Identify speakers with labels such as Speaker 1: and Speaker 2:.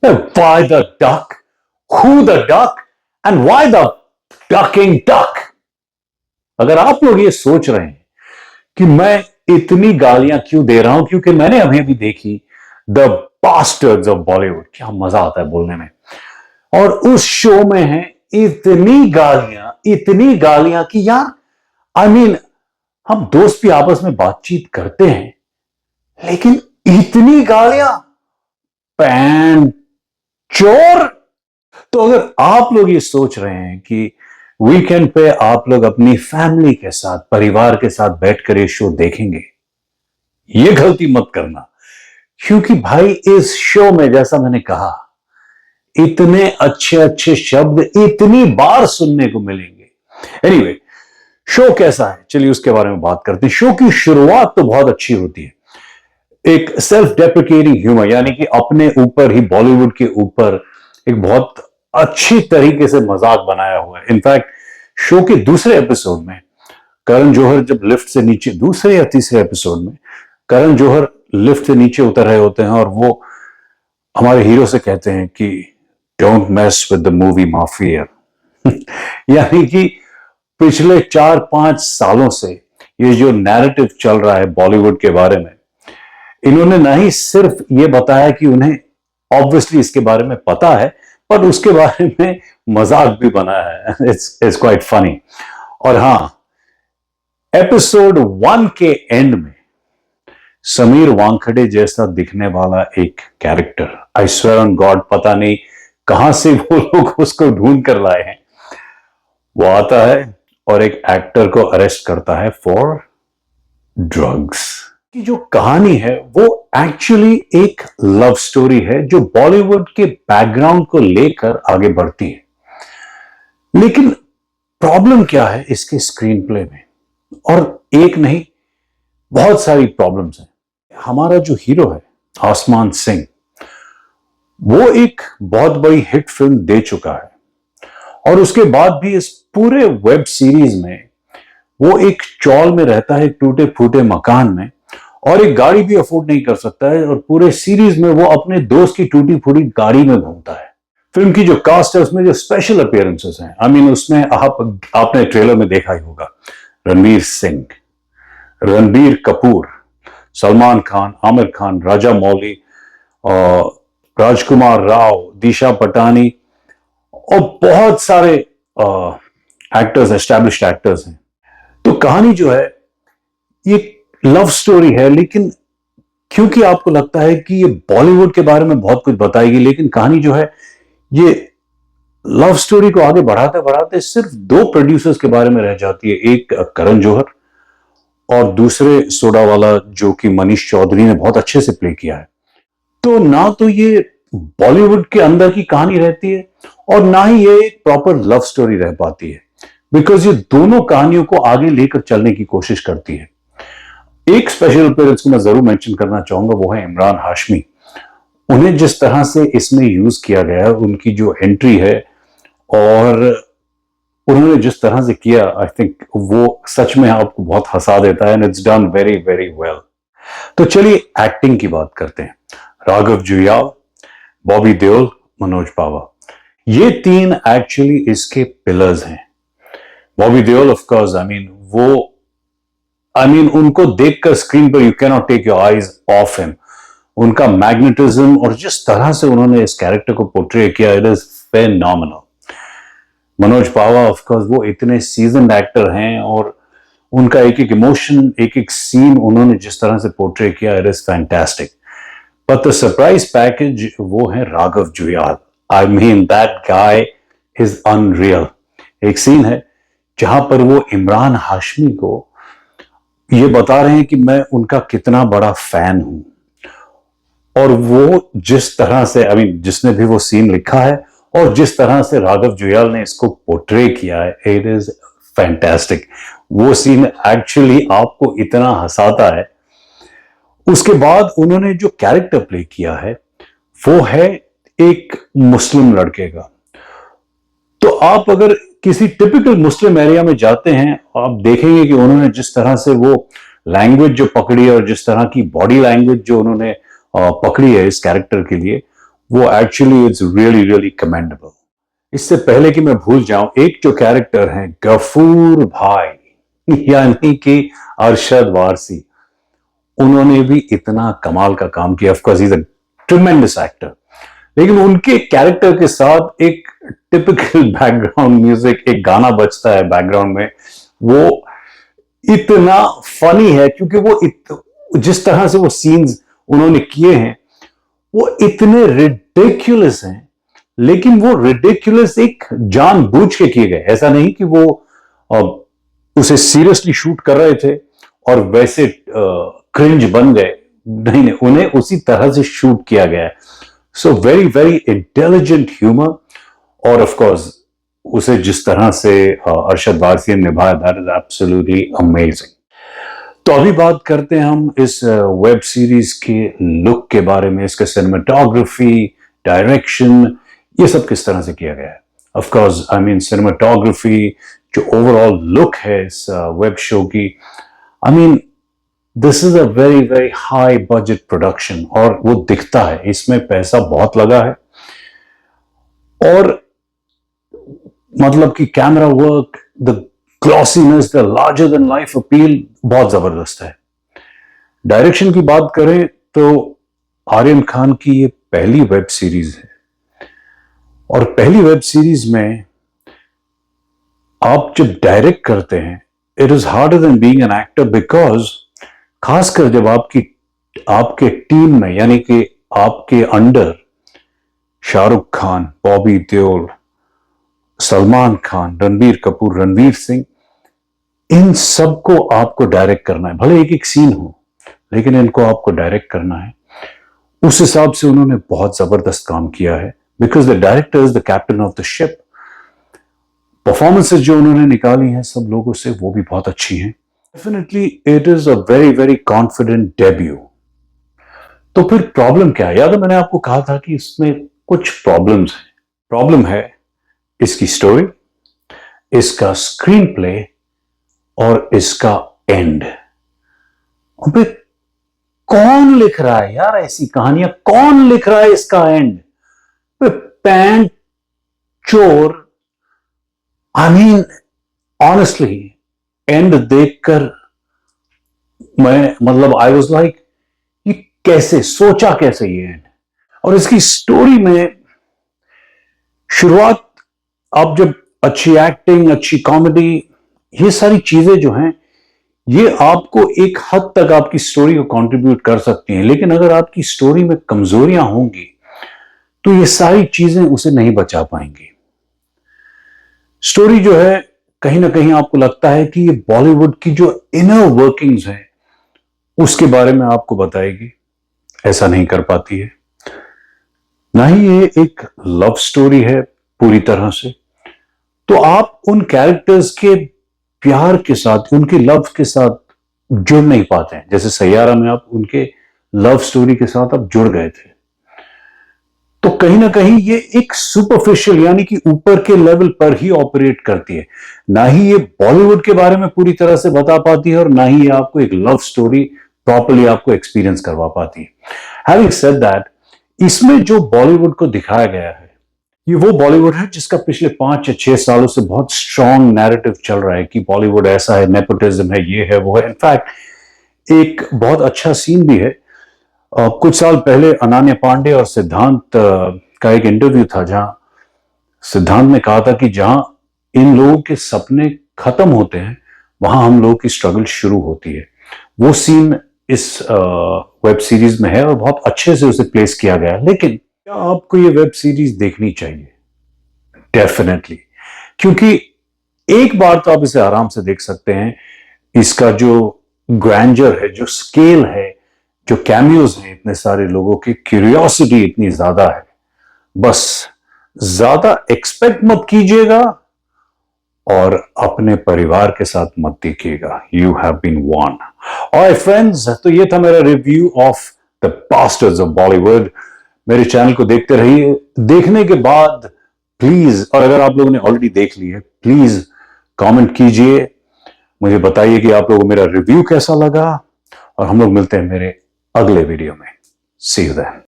Speaker 1: Why the duck? Who the duck? And why the ducking duck? अगर आप लोग ये सोच रहे हैं कि मैं इतनी गालियां क्यों दे रहा हूं, क्योंकि मैंने अभी भी देखी द बास्टर्ड्स ऑफ बॉलीवुड। क्या मजा आता है बोलने में। और उस शो में है इतनी गालियां कि यार आई मीन हम दोस्त भी आपस में बातचीत करते हैं, लेकिन इतनी गालियां, पैन चोर। तो अगर आप लोग ये सोच रहे हैं कि वीकेंड पे आप लोग अपनी फैमिली के साथ, परिवार के साथ बैठकर ये शो देखेंगे, ये गलती मत करना। क्योंकि भाई इस शो में, जैसा मैंने कहा, इतने अच्छे अच्छे शब्द इतनी बार सुनने को मिलेंगे। एनीवे, शो कैसा है चलिए उसके बारे में बात करते हैं। शो की शुरुआत तो बहुत अच्छी होती है, एक सेल्फ डेप्रिकेटिंग ह्यूमर, यानी कि अपने ऊपर ही, बॉलीवुड के ऊपर एक बहुत अच्छी तरीके से मजाक बनाया हुआ है। इनफैक्ट शो के दूसरे एपिसोड में करण जौहर जब लिफ्ट से नीचे, दूसरे या तीसरे एपिसोड में करण जौहर लिफ्ट से नीचे उतर रहे होते हैं और वो हमारे हीरो से कहते हैं कि don't mess with the movie mafia. यानी कि पिछले 4-5 सालों से ये जो नैरेटिव चल रहा है बॉलीवुड के बारे में, इन्होंने ना ही सिर्फ ये बताया कि उन्हें ऑब्वियसली इसके बारे में पता है, पर उसके बारे में मजाक भी बनाया है। It's quite funny. और हां, एपिसोड 1 के एंड में समीर वानखेड़े जैसा दिखने वाला एक character, I swear on God, पता नहीं कहां से वो लोग उसको ढूंढ कर लाए हैं, वो आता है और एक एक्टर को अरेस्ट करता है फॉर ड्रग्स। की जो कहानी है वो एक्चुअली एक लव स्टोरी है जो बॉलीवुड के बैकग्राउंड को लेकर आगे बढ़ती है। लेकिन प्रॉब्लम क्या है इसके स्क्रीन प्ले में, और एक नहीं, बहुत सारी प्रॉब्लम्स हैं। हमारा जो हीरो है आसमान सिंह, वो एक बहुत बड़ी हिट फिल्म दे चुका है, और उसके बाद भी इस पूरे वेब सीरीज में वो एक चौल में रहता है, एक टूटे फूटे मकान में, और एक गाड़ी भी अफोर्ड नहीं कर सकता है, और पूरे सीरीज में वो अपने दोस्त की टूटी फूटी गाड़ी में घूमता है। फिल्म की जो कास्ट है उसमें जो स्पेशल अपीयरेंसेस हैं, आई मीन उसमें आपने ट्रेलर में देखा ही होगा, रणवीर सिंह, रणबीर कपूर, सलमान खान, आमिर खान, राजा मौली, राजकुमार राव, दिशा पटानी, और बहुत सारे एक्टर्स, एस्टैब्लिश्ड एक्टर्स हैं। तो कहानी जो है ये लव स्टोरी है, लेकिन क्योंकि आपको लगता है कि ये बॉलीवुड के बारे में बहुत कुछ बताएगी, लेकिन कहानी जो है ये लव स्टोरी को आगे बढ़ाते बढ़ाते सिर्फ 2 प्रोड्यूसर्स के बारे में रह जाती है, एक करण जौहर और दूसरे सोडा वाला, जो कि मनीष चौधरी ने बहुत अच्छे से प्ले किया है। तो ना तो ये बॉलीवुड के अंदर की कहानी रहती है, और ना ही ये एक प्रॉपर लव स्टोरी रह पाती है, बिकॉज ये दोनों कहानियों को आगे लेकर चलने की कोशिश करती है। एक स्पेशल अपीयरेंस को मैं जरूर मेंशन करना चाहूंगा, वो है इमरान हाशमी। उन्हें जिस तरह से इसमें यूज किया गया है, उनकी जो एंट्री है और उन्होंने जिस तरह से किया, आई थिंक वो सच में आपको बहुत हंसा देता है, and it's done very very well. तो चलिए एक्टिंग की बात करते हैं। राघव जुयाल, बॉबी देओल, मनोज पावा, ये 3 एक्चुअली इसके पिलर्स हैं। Bobby Deol of course, I mean उनको देखकर स्क्रीन पर you can not take your eyes off him. उनका मैग्नेटिज्म और जिस तरह से उन्होंने इस कैरेक्टर को पोर्ट्रे किया, it is phenomenal. Manoj Pahwa of course, वो इतने सीजन्ड एक्टर हैं, और उनका एक एक इमोशन, एक एक सीन उन्होंने जिस तरह से पोर्ट्रे किया, it is fantastic. But the surprise package वो है Raghav Juyal. I mean that guy is unreal. एक सीन है जहां पर वो इमरान हाशमी को ये बता रहे हैं कि मैं उनका कितना बड़ा फैन हूं, और वो जिस तरह से, आई मीन जिसने भी वो सीन लिखा है और जिस तरह से राघव जुयाल ने इसको पोर्ट्रे किया है, इट इज फैंटास्टिक। वो सीन एक्चुअली आपको इतना हंसाता है। उसके बाद उन्होंने जो कैरेक्टर प्ले किया है वो है एक मुस्लिम लड़के का। तो आप अगर किसी टिपिकल मुस्लिम एरिया में जाते हैं, आप देखेंगे कि उन्होंने जिस तरह से वो लैंग्वेज जो पकड़ी है, और जिस तरह की बॉडी लैंग्वेज जो उन्होंने पकड़ी है इस कैरेक्टर के लिए, वो actually it's really really commendable. इससे पहले कि मैं भूल जाऊं, एक जो कैरेक्टर है गफूर भाई यानी कि अरशद वारसी, उन्होंने भी इतना कमाल का काम किया। Of course he is a tremendous actor, लेकिन उनके कैरेक्टर के साथ एक टिपिकल बैकग्राउंड म्यूजिक, एक गाना बजता है बैकग्राउंड में, वो इतना फनी है क्योंकि वो जिस तरह से वो सीन्स उन्होंने किए हैं वो इतने रिडिकुलस हैं, लेकिन वो रिडिकुलस एक जानबूझ के किए गए। ऐसा नहीं कि वो उसे सीरियसली शूट कर रहे थे और वैसे क्रिंज बन गए, नहीं नहीं, उन्हें उसी तरह से शूट किया गया है। So very very intelligent humour, और ऑफ कोर्स उसे जिस तरह से अरशद वारसी ने निभाया, दैट इज एब्सोल्युटली अमेजिंग। तो अभी बात करते हैं हम इस वेब सीरीज के लुक के बारे में, इसका सिनेमाटोग्राफी, डायरेक्शन, ये सब किस तरह से किया गया है। Of course I mean cinematography, जो ओवरऑल लुक है इस वेब शो की, I mean this is a very very high budget production, और वो दिखता है, इसमें पैसा बहुत लगा है। और मतलब कि camera work, the glossiness, the larger than life appeal बहुत जबरदस्त है। डायरेक्शन की बात करें तो आर्यन खान की ये पहली वेब सीरीज है, और पहली वेब सीरीज में आप जब डायरेक्ट करते हैं, it is harder than being an actor, because खासकर जब आपके टीम में, यानी कि आपके अंडर शाहरुख खान, बॉबी देओल, सलमान खान, रणबीर कपूर, रणवीर सिंह, इन सबको आपको डायरेक्ट करना है। भले एक एक सीन हो, लेकिन इनको आपको डायरेक्ट करना है। उस हिसाब से उन्होंने बहुत जबरदस्त काम किया है, because the director is the captain of the ship. Performances जो उन्होंने निकाली हैं सब लोगों से, वो भी बहुत अच्छी हैं। Definitely it is a very very confident debut. तो फिर प्रॉब्लम क्या है? याद है मैंने आपको कहा था कि इसमें कुछ प्रॉब्लम्स हैं। प्रॉब्लम है इसकी स्टोरी, इसका स्क्रीन प्ले और इसका एंड। अबे कौन लिख रहा है यार ऐसी कहानियां? कौन लिख रहा है इसका एंड? पैंट चोर, आई मीन ऑनेस्टली एंड देखकर मैं, मतलब आई वाज लाइक, ये कैसे सोचा, कैसे ये एंड? और इसकी स्टोरी में शुरुआत, आप जब अच्छी एक्टिंग, अच्छी कॉमेडी, ये सारी चीजें जो हैं, ये आपको एक हद तक आपकी स्टोरी को कंट्रीब्यूट कर सकती हैं, लेकिन अगर आपकी स्टोरी में कमजोरियां होंगी तो ये सारी चीजें उसे नहीं बचा पाएंगी। स्टोरी जो है, कहीं ना कहीं आपको लगता है कि ये बॉलीवुड की जो इनर वर्किंग्स हैं उसके बारे में आपको बताएगी, ऐसा नहीं कर पाती है। ना ही ये एक लव स्टोरी है पूरी तरह से, तो आप उन कैरेक्टर्स के प्यार के साथ, उनके लव के साथ जुड़ नहीं पाते हैं। जैसे सैयारा में आप उनके लव स्टोरी के साथ आप जुड़ गए थे, तो कहीं ना कहीं ये एक सुपरफिशियल, यानी कि ऊपर के लेवल पर ही ऑपरेट करती है। ना ही ये बॉलीवुड के बारे में पूरी तरह से बता पाती है, और ना ही ये आपको एक लव स्टोरी प्रॉपर्ली आपको एक्सपीरियंस करवा पाती है। हैविंग सेड दैट, इसमें जो बॉलीवुड को दिखाया गया है, ये वो बॉलीवुड है जिसका पिछले 5 या 6 सालों से बहुत स्ट्रॉन्ग नैरेटिव चल रहा है कि बॉलीवुड ऐसा है, नेपोटिज्म है, ये है, वो है। इनफैक्ट एक बहुत अच्छा सीन भी है, कुछ साल पहले अनन्या पांडे और सिद्धांत का एक इंटरव्यू था, जहां सिद्धांत ने कहा था कि जहां इन लोगों के सपने खत्म होते हैं, वहां हम लोगों की स्ट्रगल शुरू होती है। वो सीन इस वेब सीरीज में है और बहुत अच्छे से उसे प्लेस किया गया है। लेकिन क्या आपको ये वेब सीरीज देखनी चाहिए? डेफिनेटली, क्योंकि एक बार तो आप इसे आराम से देख सकते हैं। इसका जो ग्रैंडर है, जो स्केल है, जो कैमियोज हैं इतने सारे लोगों की, क्यूरियोसिटी इतनी ज्यादा है, बस ज्यादा एक्सपेक्ट मत कीजिएगा और अपने परिवार के साथ मत देखिएगा। You have been warned. Alright friends, तो ये था मेरा review of the bastards of Bollywood. मेरे चैनल को देखते रहिए। देखने के बाद प्लीज, और अगर आप लोगों ने ऑलरेडी देख ली है, प्लीज कमेंट कीजिए, मुझे बताइए कि आप लोगों को मेरा रिव्यू कैसा लगा, और हम लोग मिलते हैं मेरे अगले वीडियो में। सी यू देन।